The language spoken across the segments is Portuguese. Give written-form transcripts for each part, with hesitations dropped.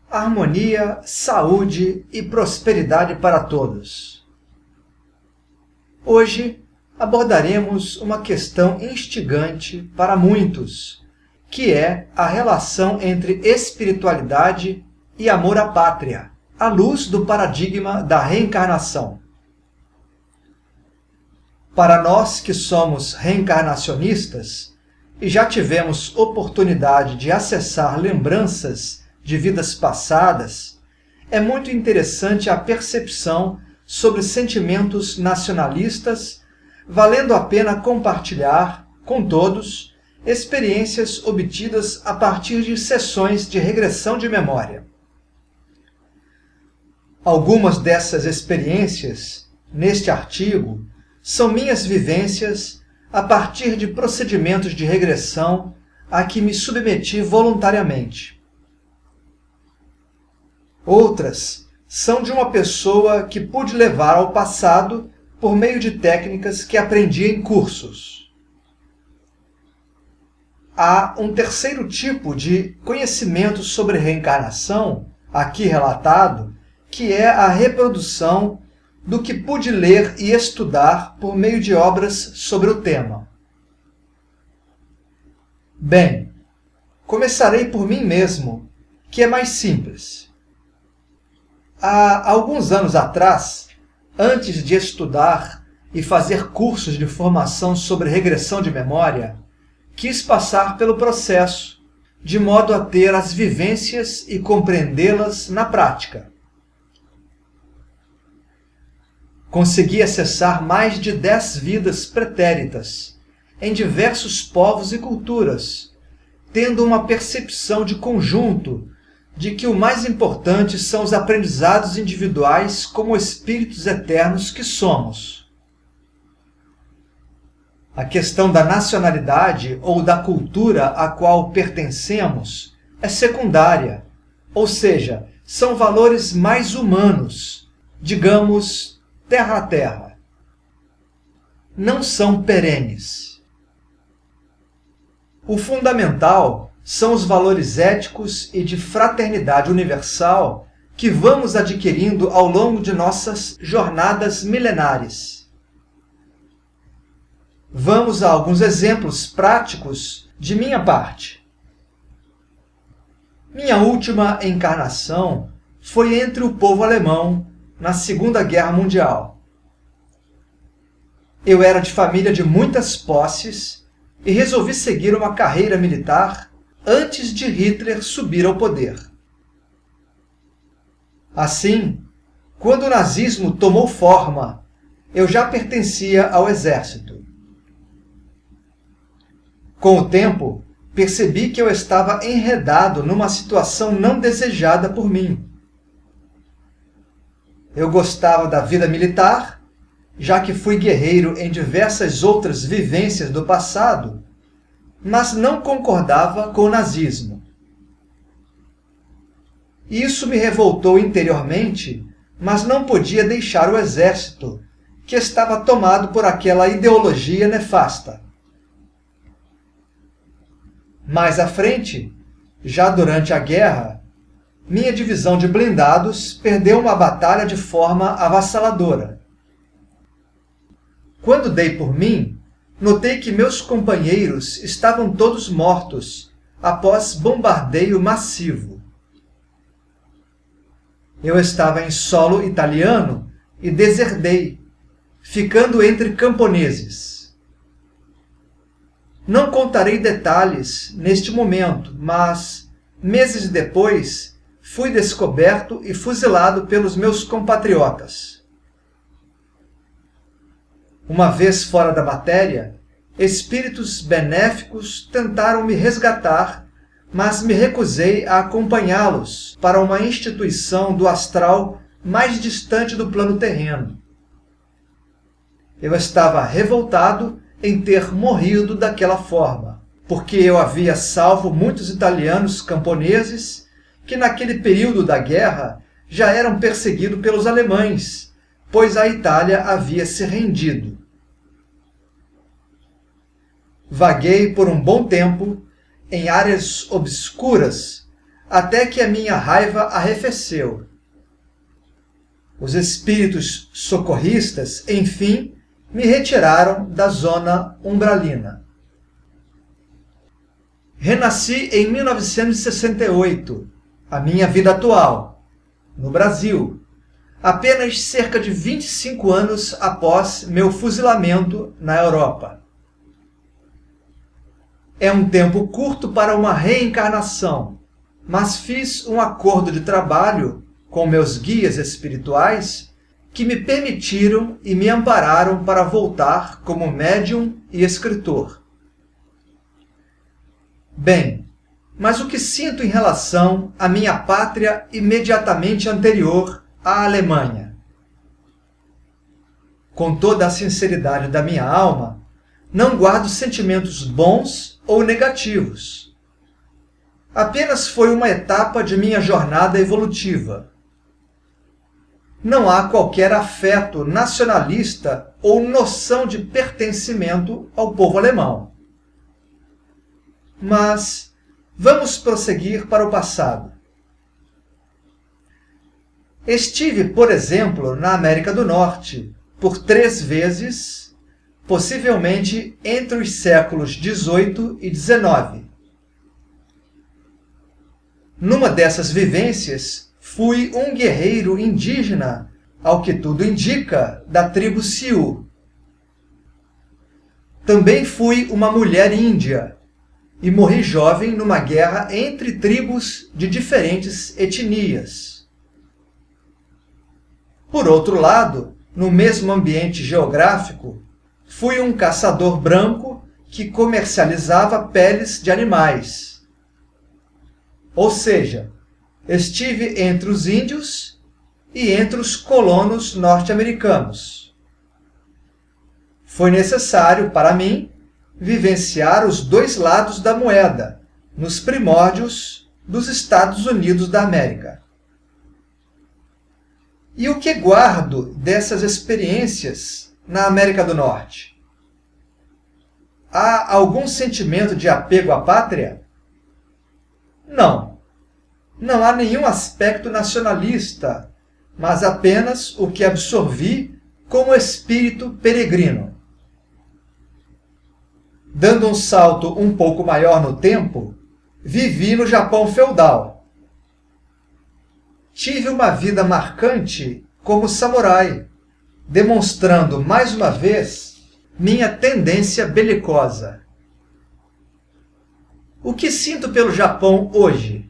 harmonia, saúde e prosperidade para todos. Hoje abordaremos uma questão instigante para muitos, que é a relação entre espiritualidade e amor à pátria, à luz do paradigma da reencarnação. Para nós que somos reencarnacionistas e já tivemos oportunidade de acessar lembranças de vidas passadas, é muito interessante a percepção sobre sentimentos nacionalistas, valendo a pena compartilhar com todos experiências obtidas a partir de sessões de regressão de memória. Algumas dessas experiências, neste artigo, são minhas vivências a partir de procedimentos de regressão a que me submeti voluntariamente. Outras são de uma pessoa que pude levar ao passado por meio de técnicas que aprendi em cursos. Há um terceiro tipo de conhecimento sobre reencarnação, aqui relatado, que é a reprodução do que pude ler e estudar por meio de obras sobre o tema. Bem, começarei por mim mesmo, que é mais simples. Há alguns anos atrás, antes de estudar e fazer cursos de formação sobre regressão de memória, quis passar pelo processo, de modo a ter as vivências e compreendê-las na prática. Consegui acessar mais de 10 vidas pretéritas, em diversos povos e culturas, tendo uma percepção de conjunto de que o mais importante são os aprendizados individuais como espíritos eternos que somos. A questão da nacionalidade ou da cultura a qual pertencemos é secundária, ou seja, são valores mais humanos, digamos, terra a terra. Não são perenes. O fundamental são os valores éticos e de fraternidade universal que vamos adquirindo ao longo de nossas jornadas milenares. Vamos a alguns exemplos práticos de minha parte. Minha última encarnação foi entre o povo alemão na Segunda Guerra Mundial. Eu era de família de muitas posses e resolvi seguir uma carreira militar antes de Hitler subir ao poder. Assim, quando o nazismo tomou forma, eu já pertencia ao exército. Com o tempo, percebi que eu estava enredado numa situação não desejada por mim. Eu gostava da vida militar, já que fui guerreiro em diversas outras vivências do passado, mas não concordava com o nazismo. Isso me revoltou interiormente, mas não podia deixar o exército, que estava tomado por aquela ideologia nefasta. Mais à frente, já durante a guerra, minha divisão de blindados perdeu uma batalha de forma avassaladora. Quando dei por mim, notei que meus companheiros estavam todos mortos após bombardeio massivo. Eu estava em solo italiano e deserdei, ficando entre camponeses. Não contarei detalhes neste momento, mas, meses depois, fui descoberto e fuzilado pelos meus compatriotas. Uma vez fora da matéria, espíritos benéficos tentaram me resgatar, mas me recusei a acompanhá-los para uma instituição do astral mais distante do plano terreno. Eu estava revoltado em ter morrido daquela forma, porque eu havia salvo muitos italianos camponeses que naquele período da guerra já eram perseguidos pelos alemães, pois a Itália havia se rendido. Vaguei por um bom tempo em áreas obscuras, até que a minha raiva arrefeceu. Os espíritos socorristas, enfim, me retiraram da zona umbralina. Renasci em 1968, a minha vida atual, no Brasil, apenas cerca de 25 anos após meu fuzilamento na Europa. É um tempo curto para uma reencarnação, mas fiz um acordo de trabalho com meus guias espirituais que me permitiram e me ampararam para voltar como médium e escritor. Bem, mas o que sinto em relação à minha pátria imediatamente anterior à Alemanha? Com toda a sinceridade da minha alma, não guardo sentimentos bons ou negativos. Apenas foi uma etapa de minha jornada evolutiva. Não há qualquer afeto nacionalista ou noção de pertencimento ao povo alemão. Mas vamos prosseguir para o passado. Estive, por exemplo, na América do Norte, por 3 vezes, possivelmente entre os séculos XVIII e XIX. Numa dessas vivências, fui um guerreiro indígena, ao que tudo indica, da tribo Sioux. Também fui uma mulher índia e morri jovem numa guerra entre tribos de diferentes etnias. Por outro lado, no mesmo ambiente geográfico, fui um caçador branco que comercializava peles de animais. Ou seja, estive entre os índios e entre os colonos norte-americanos. Foi necessário, para mim, vivenciar os 2 lados da moeda, nos primórdios dos Estados Unidos da América. E o que guardo dessas experiências na América do Norte? Há algum sentimento de apego à pátria? Não. Não há nenhum aspecto nacionalista, mas apenas o que absorvi como espírito peregrino. Dando um salto um pouco maior no tempo, vivi no Japão feudal. Tive uma vida marcante como samurai, demonstrando mais uma vez minha tendência belicosa. O que sinto pelo Japão hoje?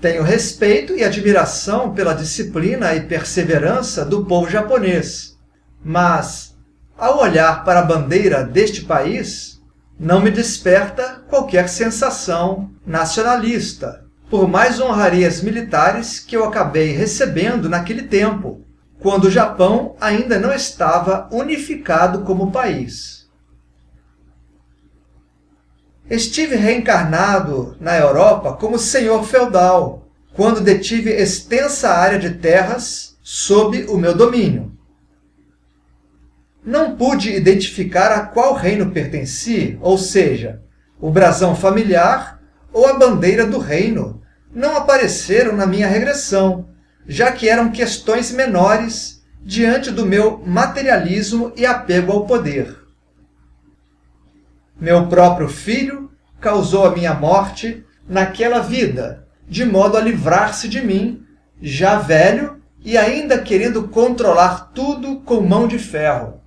Tenho respeito e admiração pela disciplina e perseverança do povo japonês, mas, ao olhar para a bandeira deste país, não me desperta qualquer sensação nacionalista, por mais honrarias militares que eu acabei recebendo naquele tempo, quando o Japão ainda não estava unificado como país. Estive reencarnado na Europa como senhor feudal, quando detive extensa área de terras sob o meu domínio. Não pude identificar a qual reino pertenci, ou seja, o brasão familiar ou a bandeira do reino não apareceram na minha regressão, já que eram questões menores diante do meu materialismo e apego ao poder. Meu próprio filho causou a minha morte naquela vida, de modo a livrar-se de mim, já velho e ainda querendo controlar tudo com mão de ferro.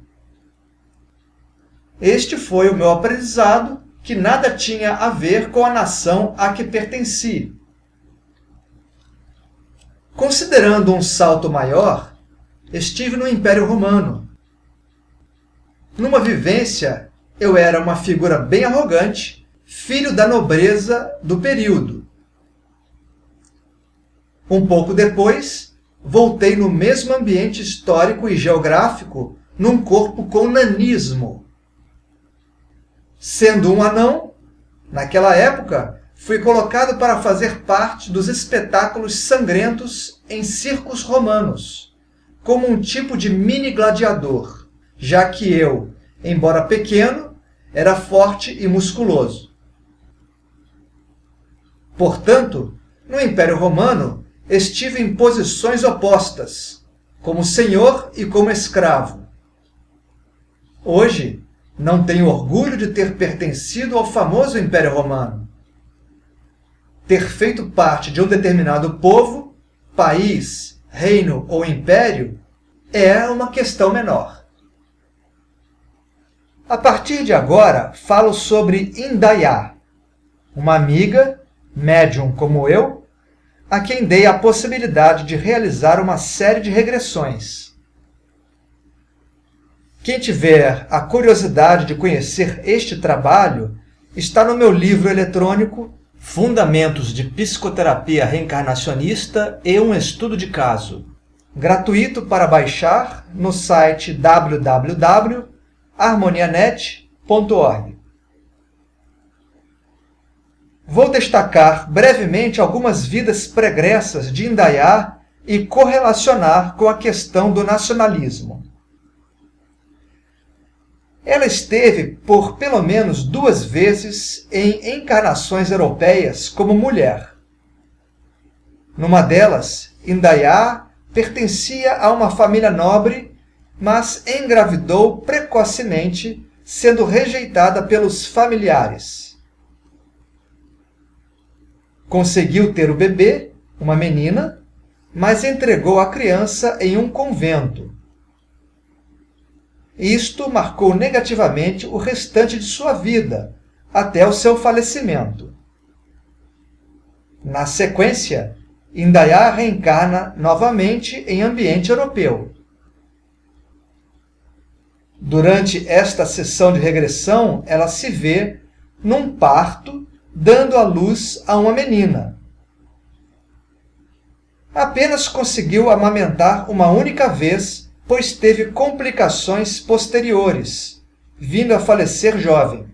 Este foi o meu aprendizado, que nada tinha a ver com a nação a que pertenci. Considerando um salto maior, estive no Império Romano. Numa vivência, eu era uma figura bem arrogante, filho da nobreza do período. Um pouco depois, voltei no mesmo ambiente histórico e geográfico, num corpo com nanismo. Sendo um anão, naquela época, fui colocado para fazer parte dos espetáculos sangrentos em circos romanos, como um tipo de mini gladiador, já que eu, embora pequeno, era forte e musculoso. Portanto, no Império Romano, estive em posições opostas, como senhor e como escravo. Hoje, não tenho orgulho de ter pertencido ao famoso Império Romano. Ter feito parte de um determinado povo, país, reino ou império é uma questão menor. A partir de agora, falo sobre Indaiá, uma amiga, médium como eu, a quem dei a possibilidade de realizar uma série de regressões. Quem tiver a curiosidade de conhecer este trabalho, está no meu livro eletrônico Fundamentos de Psicoterapia Reencarnacionista e um Estudo de Caso, gratuito para baixar no site www.harmonianet.org. Vou destacar brevemente algumas vidas pregressas de Indaiá e correlacionar com a questão do nacionalismo. Ela esteve por pelo menos 2 vezes em encarnações europeias como mulher. Numa delas, Indaiá pertencia a uma família nobre, mas engravidou precocemente, sendo rejeitada pelos familiares. Conseguiu ter o bebê, uma menina, mas entregou a criança em um convento. Isto marcou negativamente o restante de sua vida, até o seu falecimento. Na sequência, Indaiá reencarna novamente em ambiente europeu. Durante esta sessão de regressão, ela se vê num parto, dando à luz a uma menina. Apenas conseguiu amamentar uma única vez, pois teve complicações posteriores, vindo a falecer jovem.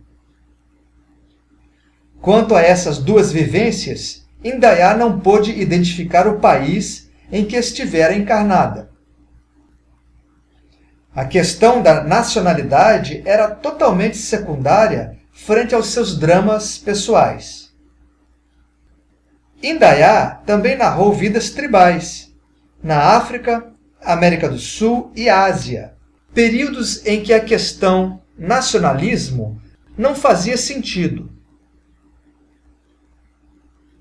Quanto a essas 2 vivências, Indaiá não pôde identificar o país em que estivera encarnada. A questão da nacionalidade era totalmente secundária frente aos seus dramas pessoais. Indaiá também narrou vidas tribais, na África, América do Sul e Ásia, períodos em que a questão nacionalismo não fazia sentido.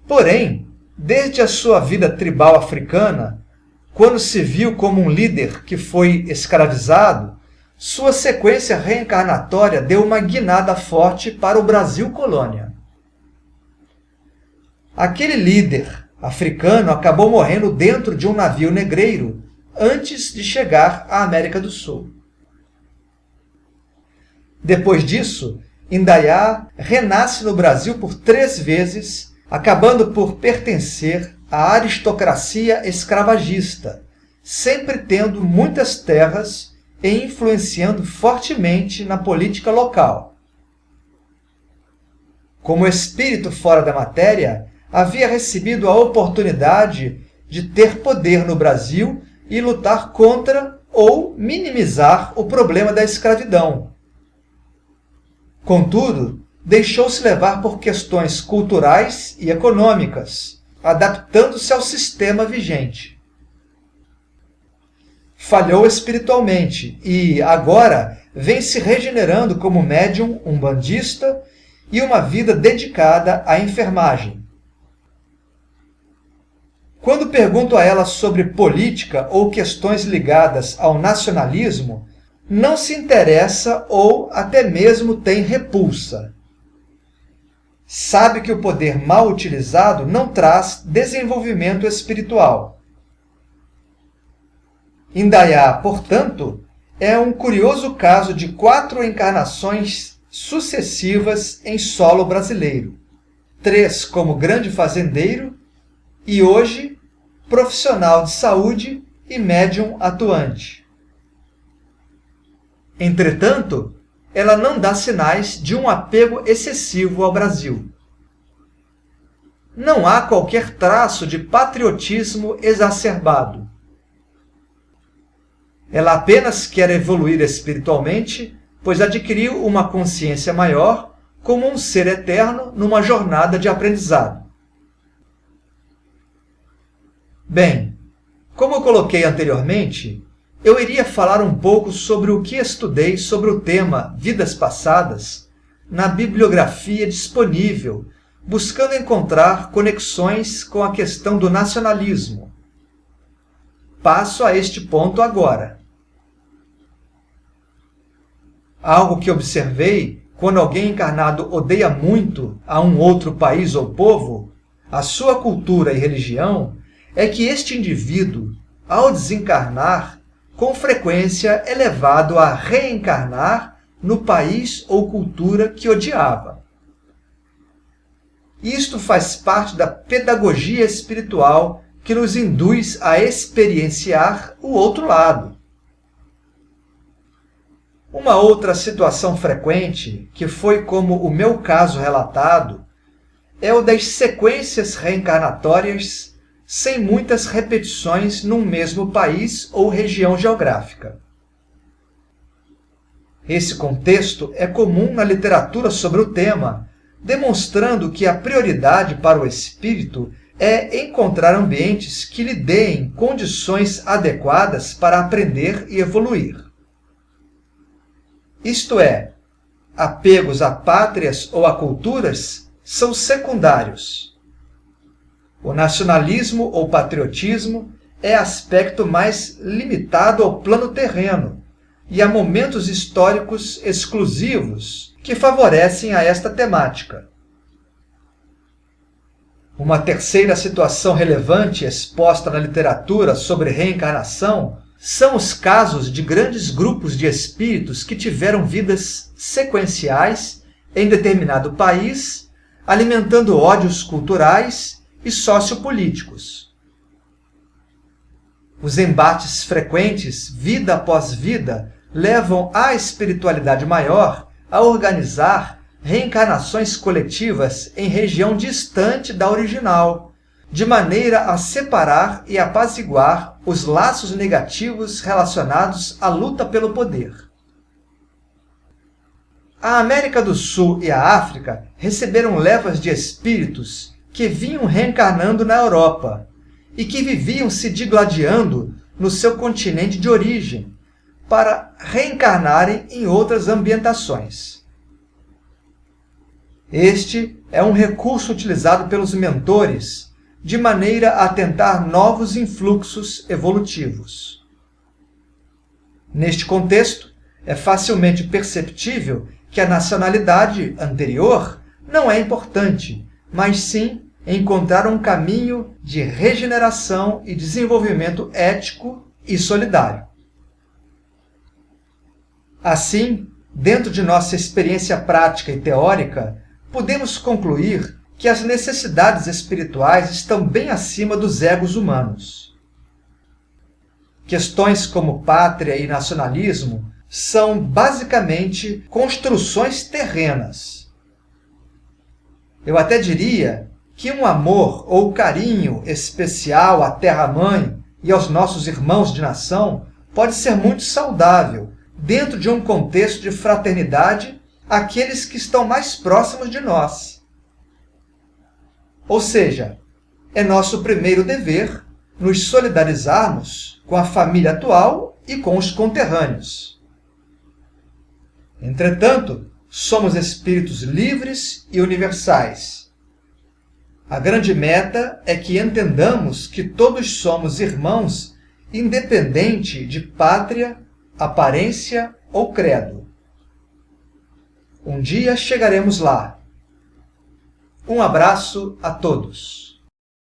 Porém, desde a sua vida tribal africana, quando se viu como um líder que foi escravizado, sua sequência reencarnatória deu uma guinada forte para o Brasil colônia. Aquele líder africano acabou morrendo dentro de um navio negreiro antes de chegar à América do Sul. Depois disso, Indaiá renasce no Brasil por 3 vezes, acabando por pertencer à aristocracia escravagista, sempre tendo muitas terras e influenciando fortemente na política local. Como espírito fora da matéria, havia recebido a oportunidade de ter poder no Brasil e lutar contra ou minimizar o problema da escravidão. Contudo, deixou-se levar por questões culturais e econômicas, adaptando-se ao sistema vigente. Falhou espiritualmente e, agora, vem se regenerando como médium umbandista e uma vida dedicada à enfermagem. Quando pergunto a ela sobre política ou questões ligadas ao nacionalismo, não se interessa ou até mesmo tem repulsa. Sabe que o poder mal utilizado não traz desenvolvimento espiritual. Indaiá, portanto, é um curioso caso de 4 encarnações sucessivas em solo brasileiro. 3 como grande fazendeiro e hoje profissional de saúde e médium atuante. Entretanto, ela não dá sinais de um apego excessivo ao Brasil. Não há qualquer traço de patriotismo exacerbado. Ela apenas quer evoluir espiritualmente, pois adquiriu uma consciência maior como um ser eterno numa jornada de aprendizado. Bem, como eu coloquei anteriormente, eu iria falar um pouco sobre o que estudei sobre o tema Vidas Passadas na bibliografia disponível, buscando encontrar conexões com a questão do nacionalismo. Passo a este ponto agora. Algo que observei quando alguém encarnado odeia muito a um outro país ou povo, a sua cultura e religião, é que este indivíduo, ao desencarnar, com frequência é levado a reencarnar no país ou cultura que odiava. Isto faz parte da pedagogia espiritual que nos induz a experienciar o outro lado. Uma outra situação frequente, que foi como o meu caso relatado, é o das sequências reencarnatórias sem muitas repetições num mesmo país ou região geográfica. Esse contexto é comum na literatura sobre o tema, demonstrando que a prioridade para o espírito é encontrar ambientes que lhe deem condições adequadas para aprender e evoluir. Isto é, apegos a pátrias ou a culturas são secundários. O nacionalismo ou patriotismo é aspecto mais limitado ao plano terreno e a momentos históricos exclusivos que favorecem a esta temática. Uma terceira situação relevante exposta na literatura sobre reencarnação são os casos de grandes grupos de espíritos que tiveram vidas sequenciais em determinado país, alimentando ódios culturais e sociopolíticos. Os embates frequentes, vida após vida, levam a espiritualidade maior a organizar reencarnações coletivas em região distante da original, de maneira a separar e apaziguar os laços negativos relacionados à luta pelo poder. A América do Sul e a África receberam levas de espíritos que vinham reencarnando na Europa e que viviam se digladiando no seu continente de origem, para reencarnarem em outras ambientações. Este é um recurso utilizado pelos mentores de maneira a tentar novos influxos evolutivos. Neste contexto, é facilmente perceptível que a nacionalidade anterior não é importante, mas sim encontrar um caminho de regeneração e desenvolvimento ético e solidário. Assim, dentro de nossa experiência prática e teórica, podemos concluir que as necessidades espirituais estão bem acima dos egos humanos. Questões como pátria e nacionalismo são basicamente construções terrenas. Eu até diria que um amor ou carinho especial à terra-mãe e aos nossos irmãos de nação pode ser muito saudável dentro de um contexto de fraternidade àqueles que estão mais próximos de nós. Ou seja, é nosso primeiro dever nos solidarizarmos com a família atual e com os conterrâneos. Entretanto, somos espíritos livres e universais. A grande meta é que entendamos que todos somos irmãos, independente de pátria, aparência ou credo. Um dia chegaremos lá. Um abraço a todos.